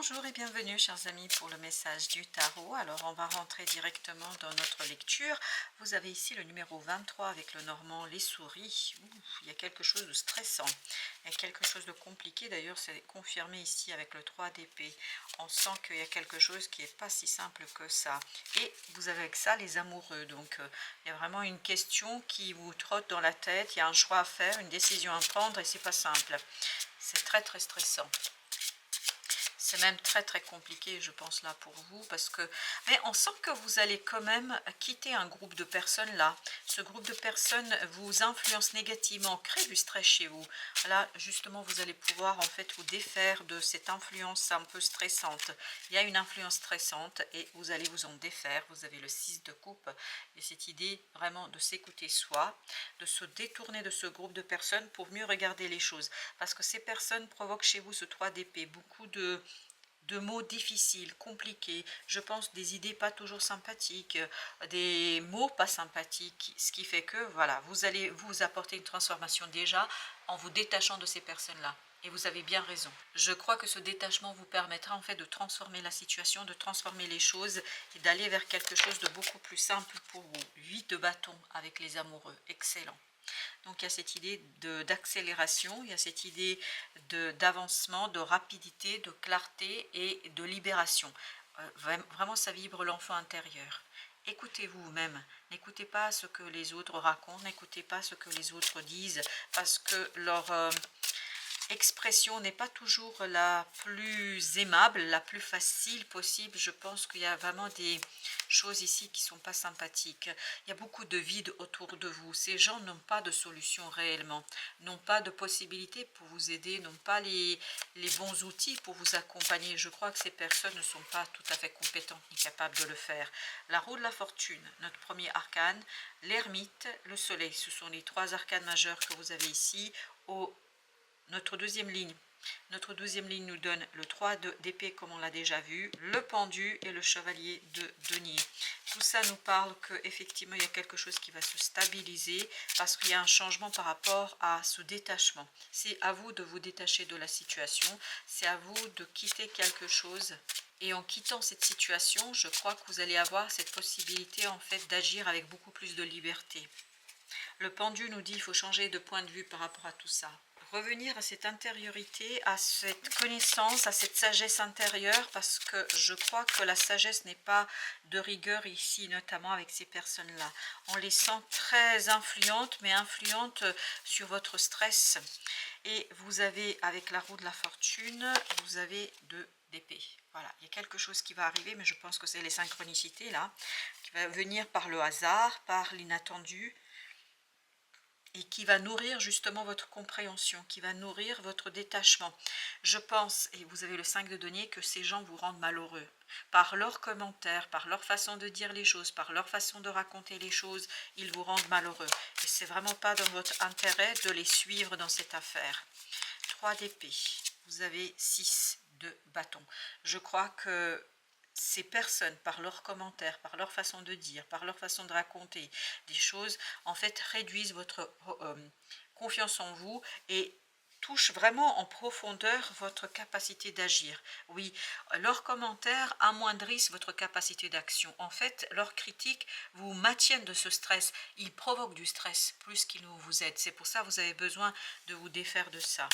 Bonjour et bienvenue chers amis pour le message du tarot. Alors on va rentrer directement dans notre lecture. Vous avez ici le numéro 23 avec le normand les souris. Ouh, il y a quelque chose de stressant, il y a quelque chose de compliqué. D'ailleurs c'est confirmé ici avec le 3 d'épée. On sent qu'il y a quelque chose qui n'est pas si simple que ça. Et vous avez avec ça les amoureux. Donc il y a vraiment une question qui vous trotte dans la tête. Il y a un choix à faire, une décision à prendre et c'est pas simple. C'est très très stressant. C'est même très très compliqué, je pense, là pour vous, parce que... Mais on sent que vous allez quand même quitter un groupe de personnes là. Ce groupe de personnes vous influence négativement, crée du stress chez vous. Là, justement, vous allez pouvoir en fait vous défaire de cette influence un peu stressante. Il y a une influence stressante et vous allez vous en défaire. Vous avez le 6 de coupe et cette idée vraiment de s'écouter soi, de se détourner de ce groupe de personnes pour mieux regarder les choses. Parce que ces personnes provoquent chez vous ce 3 d'épée, beaucoup de mots difficiles, compliqués, je pense des idées pas toujours sympathiques, des mots pas sympathiques, ce qui fait que voilà, vous allez vous apporter une transformation déjà en vous détachant de ces personnes-là. Et vous avez bien raison. Je crois que ce détachement vous permettra en fait de transformer la situation, de transformer les choses et d'aller vers quelque chose de beaucoup plus simple pour vous. 8 de bâton avec les amoureux, excellent. Donc il y a cette idée d'accélération, il y a cette idée d'avancement, de rapidité, de clarté et de libération. Vraiment, ça vibre l'enfant intérieur. Écoutez-vous vous-même, n'écoutez pas ce que les autres racontent, n'écoutez pas ce que les autres disent, parce que leur expression n'est pas toujours la plus aimable, la plus facile possible. Je pense qu'il y a vraiment des choses ici qui ne sont pas sympathiques. Il y a beaucoup de vide autour de vous. Ces gens n'ont pas de solution réellement, n'ont pas de possibilité pour vous aider, n'ont pas les bons outils pour vous accompagner. Je crois que ces personnes ne sont pas tout à fait compétentes ni capables de le faire. La roue de la fortune, notre premier arcane, l'ermite, le soleil, ce sont les trois arcanes majeurs que vous avez ici. Notre deuxième ligne. Notre deuxième ligne nous donne le 3 d'épée comme on l'a déjà vu, le pendu et le chevalier de denier. Tout ça nous parle qu'effectivement il y a quelque chose qui va se stabiliser parce qu'il y a un changement par rapport à ce détachement. C'est à vous de vous détacher de la situation, c'est à vous de quitter quelque chose. Et en quittant cette situation, je crois que vous allez avoir cette possibilité en fait d'agir avec beaucoup plus de liberté. Le pendu nous dit qu'il faut changer de point de vue par rapport à tout ça. Revenir à cette intériorité, à cette connaissance, à cette sagesse intérieure, parce que je crois que la sagesse n'est pas de rigueur ici, notamment avec ces personnes-là. On les sent très influentes, mais influentes sur votre stress. Et vous avez, avec la roue de la fortune, vous avez 2 d'épée. Voilà, il y a quelque chose qui va arriver, mais je pense que c'est les synchronicités là, qui va venir par le hasard, par l'inattendu, et qui va nourrir justement votre compréhension, qui va nourrir votre détachement. Je pense, et vous avez le 5 de denier, que ces gens vous rendent malheureux. Par leurs commentaires, par leur façon de dire les choses, par leur façon de raconter les choses, ils vous rendent malheureux. Et c'est vraiment pas dans votre intérêt de les suivre dans cette affaire. 3 d'épée, vous avez 6 de bâton. Je crois que ces personnes, par leurs commentaires, par leur façon de dire, par leur façon de raconter des choses, en fait, réduisent votre confiance en vous et touchent vraiment en profondeur votre capacité d'agir. Oui, leurs commentaires amoindrissent votre capacité d'action. En fait, leurs critiques vous maintiennent de ce stress. Ils provoquent du stress plus qu'ils ne vous aident. C'est pour ça que vous avez besoin de vous défaire de ça.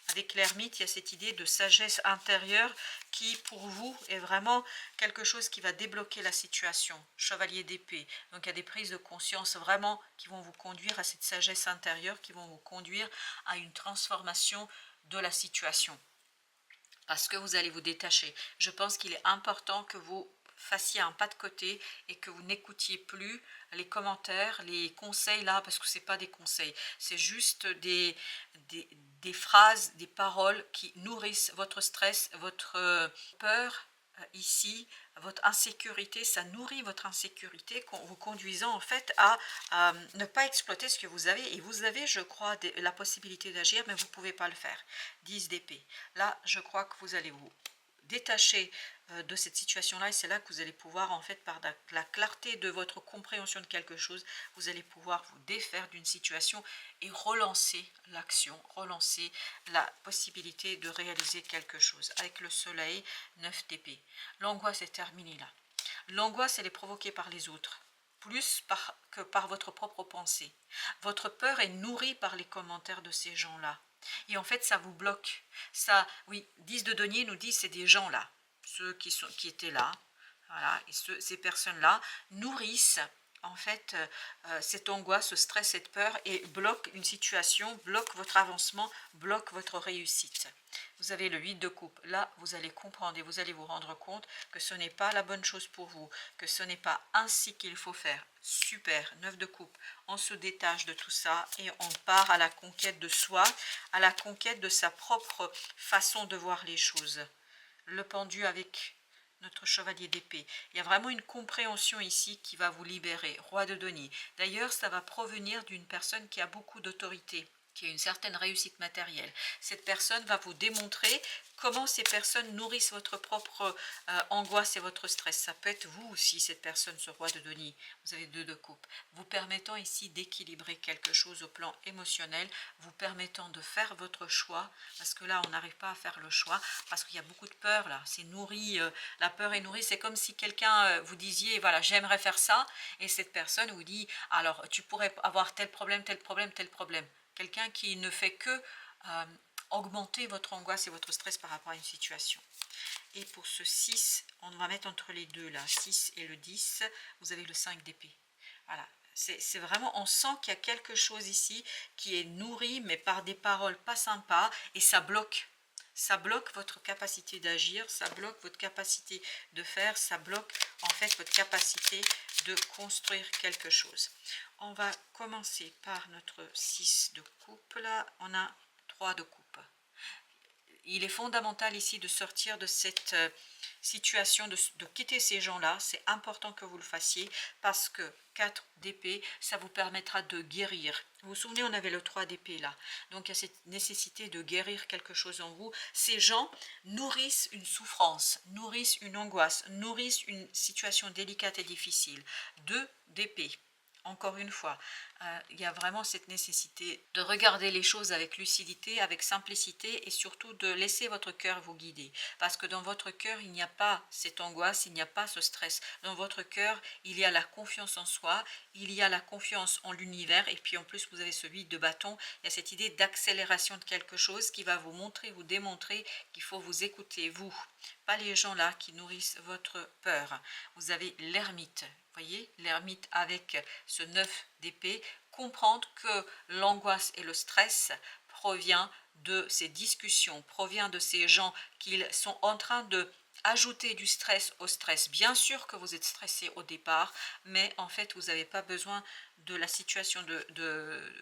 Avec l'ermite, il y a cette idée de sagesse intérieure qui, pour vous, est vraiment quelque chose qui va débloquer la situation. Chevalier d'épée. Donc, il y a des prises de conscience vraiment qui vont vous conduire à cette sagesse intérieure, qui vont vous conduire à une transformation de la situation. Parce que vous allez vous détacher. Je pense qu'il est important que vous fassiez un pas de côté et que vous n'écoutiez plus les commentaires, les conseils là, parce que ce n'est pas des conseils, c'est juste des phrases, des paroles qui nourrissent votre stress, votre peur ici, votre insécurité, ça nourrit votre insécurité, vous conduisant en fait à ne pas exploiter ce que vous avez. Et vous avez, je crois, la possibilité d'agir, mais vous ne pouvez pas le faire. 10 d'épée. Là, je crois que vous allez vous détacher de cette situation-là, et c'est là que vous allez pouvoir, en fait, par la clarté de votre compréhension de quelque chose, vous allez pouvoir vous défaire d'une situation et relancer l'action, relancer la possibilité de réaliser quelque chose. Avec le soleil, 9 d'épée. L'angoisse est terminée là. L'angoisse, elle est provoquée par les autres, plus que par votre propre pensée. Votre peur est nourrie par les commentaires de ces gens-là. Et en fait, ça vous bloque. Ça, oui, 10 de denier nous dit c'est des gens là, ceux qui étaient là, voilà, et ces personnes-là nourrissent en fait cette angoisse, ce stress, cette peur, et bloquent une situation, bloquent votre avancement, bloquent votre réussite. Vous avez le 8 de coupe. Là, vous allez comprendre et vous allez vous rendre compte que ce n'est pas la bonne chose pour vous, que ce n'est pas ainsi qu'il faut faire. Super, 9 de coupe. On se détache de tout ça et on part à la conquête de soi, à la conquête de sa propre façon de voir les choses. Le pendu avec notre chevalier d'épée. Il y a vraiment une compréhension ici qui va vous libérer. Roi de denier. D'ailleurs, ça va provenir d'une personne qui a beaucoup d'autorité, qui a une certaine réussite matérielle. Cette personne va vous démontrer comment ces personnes nourrissent votre propre angoisse et votre stress. Ça peut être vous aussi, cette personne, ce roi de denier. Vous avez 2 de coupe. Vous permettant ici d'équilibrer quelque chose au plan émotionnel, vous permettant de faire votre choix, parce que là, on n'arrive pas à faire le choix, parce qu'il y a beaucoup de peur là. C'est nourri, la peur est nourrie. C'est comme si quelqu'un vous disiez, voilà, j'aimerais faire ça, et cette personne vous dit, alors tu pourrais avoir tel problème, tel problème, tel problème. Quelqu'un qui ne fait que augmenter votre angoisse et votre stress par rapport à une situation. Et pour ce 6, on va mettre entre les deux là, 6 et le 10, vous avez le 5 d'épée. Voilà, c'est vraiment, on sent qu'il y a quelque chose ici qui est nourri, mais par des paroles pas sympas, et ça bloque. Ça bloque votre capacité d'agir, ça bloque votre capacité de faire, ça bloque en fait votre capacité de construire quelque chose. On va commencer par notre 6 de coupe, là, on a 3 de coupe. Il est fondamental ici de sortir de cette situation, de quitter ces gens-là. C'est important que vous le fassiez, parce que 4 d'épée, ça vous permettra de guérir. Vous vous souvenez, on avait le 3 d'épée là. Donc il y a cette nécessité de guérir quelque chose en vous. Ces gens nourrissent une souffrance, nourrissent une angoisse, nourrissent une situation délicate et difficile. 2 d'épée. Encore une fois, il y a vraiment cette nécessité de regarder les choses avec lucidité, avec simplicité, et surtout de laisser votre cœur vous guider. Parce que dans votre cœur, il n'y a pas cette angoisse, il n'y a pas ce stress. Dans votre cœur, il y a la confiance en soi, il y a la confiance en l'univers, et puis en plus, vous avez ce 8 de bâton. Il y a cette idée d'accélération de quelque chose qui va vous montrer, vous démontrer qu'il faut vous écouter, vous. Pas les gens là qui nourrissent votre peur. Vous avez l'ermite. Voyez, l'ermite avec ce 9 d'épée, comprendre que l'angoisse et le stress provient de ces discussions, provient de ces gens qui sont en train de ajouter du stress au stress. Bien sûr que vous êtes stressé au départ, mais en fait, vous n'avez pas besoin de la situation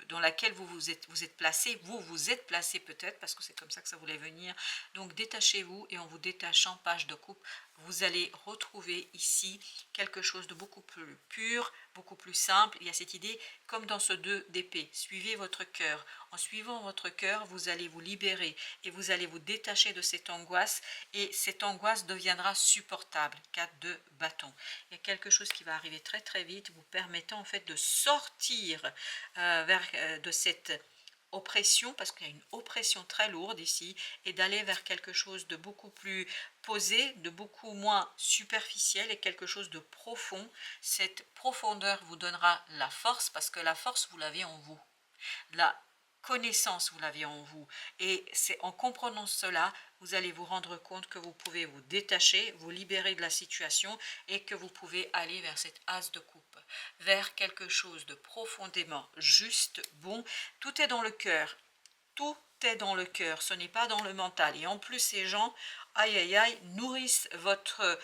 dans laquelle vous êtes placé. Vous êtes placé peut-être, parce que c'est comme ça que ça voulait venir. Donc, détachez-vous, et en vous détachant, page de coupe, vous allez retrouver ici quelque chose de beaucoup plus pur, beaucoup plus simple. Il y a cette idée, comme dans ce 2 d'épée, suivez votre cœur. En suivant votre cœur, vous allez vous libérer et vous allez vous détacher de cette angoisse, et cette angoisse deviendra supportable. 4 de bâton. Il y a quelque chose qui va arriver très très vite, vous permettant en fait de sortir de cette oppression, parce qu'il y a une oppression très lourde ici, et d'aller vers quelque chose de beaucoup plus posé, de beaucoup moins superficiel, et quelque chose de profond. Cette profondeur vous donnera la force, parce que la force, vous l'avez en vous. La connaissance, vous l'avez en vous. Et c'est en comprenant cela, vous allez vous rendre compte que vous pouvez vous détacher, vous libérer de la situation, et que vous pouvez aller vers cette as de coupe, vers quelque chose de profondément juste, bon. Tout est dans le cœur. Tout est dans le cœur, ce n'est pas dans le mental. Et en plus, ces gens, aïe aïe aïe, nourrissent votre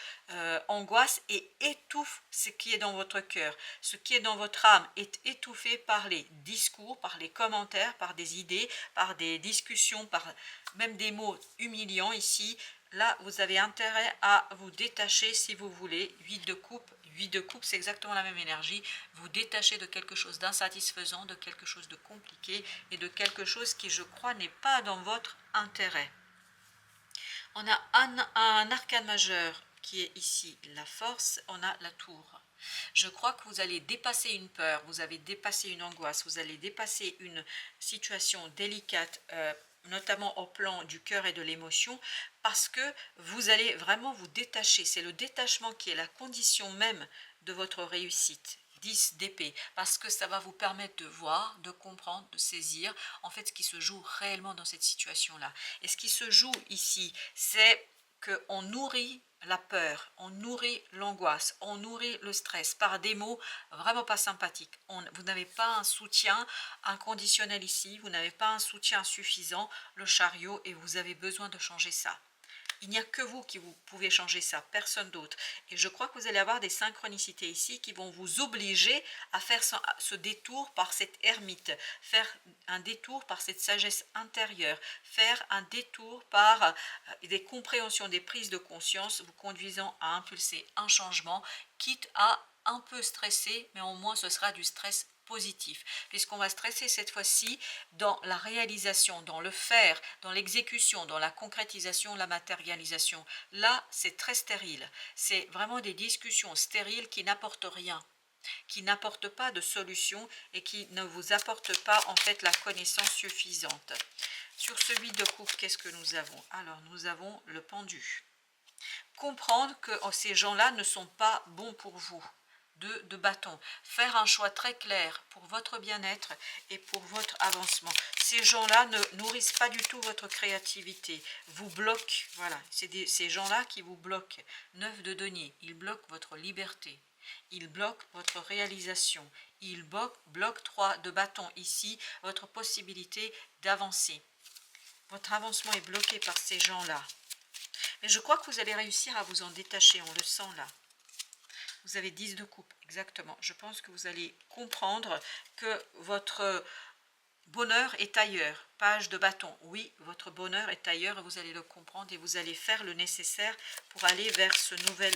angoisse et étouffent ce qui est dans votre cœur. Ce qui est dans votre âme est étouffé par les discours, par les commentaires, par des idées, par des discussions, par même des mots humiliants ici. Là, vous avez intérêt à vous détacher si vous voulez. 8 de coupe. 8 de coupe, c'est exactement la même énergie. Vous détachez de quelque chose d'insatisfaisant, de quelque chose de compliqué, et de quelque chose qui, je crois, n'est pas dans votre intérêt. On a un arcane majeur qui est ici la force, on a la tour. Je crois que vous allez dépasser une peur, vous avez dépassé une angoisse, vous allez dépasser une situation délicate, notamment au plan du cœur et de l'émotion, parce que vous allez vraiment vous détacher. C'est le détachement qui est la condition même de votre réussite. 10 d'épée, parce que ça va vous permettre de voir, de comprendre, de saisir en fait ce qui se joue réellement dans cette situation-là. Et ce qui se joue ici, c'est qu'on nourrit la peur, on nourrit l'angoisse, on nourrit le stress par des mots vraiment pas sympathiques. Vous n'avez pas un soutien inconditionnel ici, vous n'avez pas un soutien suffisant, le chariot, et vous avez besoin de changer ça. Il n'y a que vous qui vous pouvez changer ça, personne d'autre. Et je crois que vous allez avoir des synchronicités ici qui vont vous obliger à faire ce détour par cette ermite, faire un détour par cette sagesse intérieure, faire un détour par des compréhensions, des prises de conscience, vous conduisant à impulser un changement, quitte à un peu stresser, mais au moins ce sera du stress positif, puisqu'on va stresser cette fois-ci dans la réalisation, dans le faire, dans l'exécution, dans la concrétisation, la matérialisation. Là, c'est très stérile. C'est vraiment des discussions stériles qui n'apportent rien, qui n'apportent pas de solution et qui ne vous apportent pas en fait la connaissance suffisante. Sur ce 8 de coupe, qu'est-ce que nous avons? Alors, nous avons le pendu. Comprendre que ces gens-là ne sont pas bons pour vous. De bâton. Faire un choix très clair pour votre bien-être et pour votre avancement. Ces gens-là ne nourrissent pas du tout votre créativité, vous bloquent, voilà, c'est ces gens-là qui vous bloquent. 9 de denier, ils bloquent votre liberté, ils bloquent votre réalisation, ils bloquent 3 de bâton ici, votre possibilité d'avancer. Votre avancement est bloqué par ces gens-là. Mais je crois que vous allez réussir à vous en détacher, on le sent là. Vous avez 10 de coupe, exactement. Je pense que vous allez comprendre que votre bonheur est ailleurs. Page de bâton, oui, votre bonheur est ailleurs et vous allez le comprendre et vous allez faire le nécessaire pour aller vers ce nouvel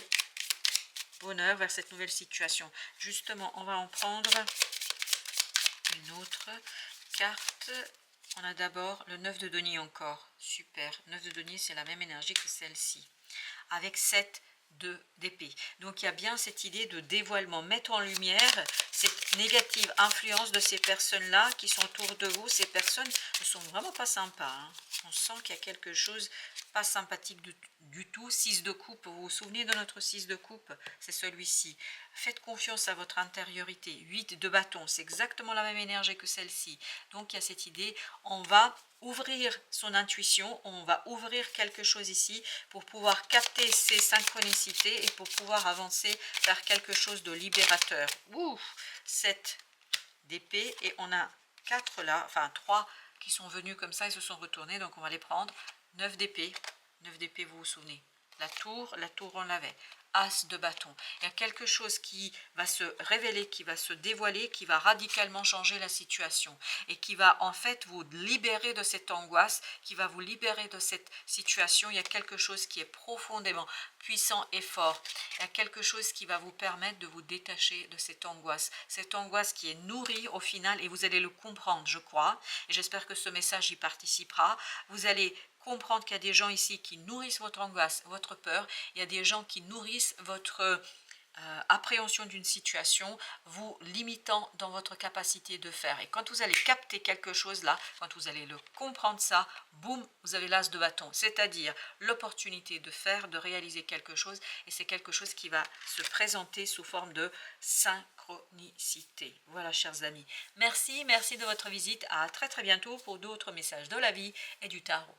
bonheur, vers cette nouvelle situation. Justement, on va en prendre une autre carte. On a d'abord le 9 de denier encore. Super. 9 de denier, c'est la même énergie que celle-ci. Avec 7 d'épée. Donc il y a bien cette idée de dévoilement, mettre en lumière cette négative influence de ces personnes-là qui sont autour de vous. Ces personnes ne sont vraiment pas sympas, hein. On sent qu'il y a quelque chose pas sympathique du tout. 6 de coupe, vous vous souvenez de notre 6 de coupe? C'est celui-ci. Faites confiance à votre intériorité. 8 de bâton, c'est exactement la même énergie que celle-ci. Donc il y a cette idée, on va ouvrir son intuition, on va ouvrir quelque chose ici pour pouvoir capter ces synchronicités et pour pouvoir avancer vers quelque chose de libérateur. Ouh, 7 d'épée et on a 4 là, enfin 3 qui sont venus comme ça et se sont retournés, donc on va les prendre. 9 d'épée, 9 d'épée, vous vous souvenez. La tour on l'avait. As de bâton. Il y a quelque chose qui va se révéler, qui va se dévoiler, qui va radicalement changer la situation et qui va en fait vous libérer de cette angoisse, qui va vous libérer de cette situation. Il y a quelque chose qui est profondément puissant et fort. Il y a quelque chose qui va vous permettre de vous détacher de cette angoisse qui est nourrie au final et vous allez le comprendre, je crois, et j'espère que ce message y participera. Vous allez comprendre qu'il y a des gens ici qui nourrissent votre angoisse, votre peur. Il y a des gens qui nourrissent votre appréhension d'une situation, vous limitant dans votre capacité de faire. Et quand vous allez capter quelque chose là, quand vous allez le comprendre ça, boum, vous avez l'as de bâton, c'est-à-dire l'opportunité de faire, de réaliser quelque chose, et c'est quelque chose qui va se présenter sous forme de synchronicité. Voilà, chers amis. Merci de votre visite. À très bientôt pour d'autres messages de la vie et du tarot.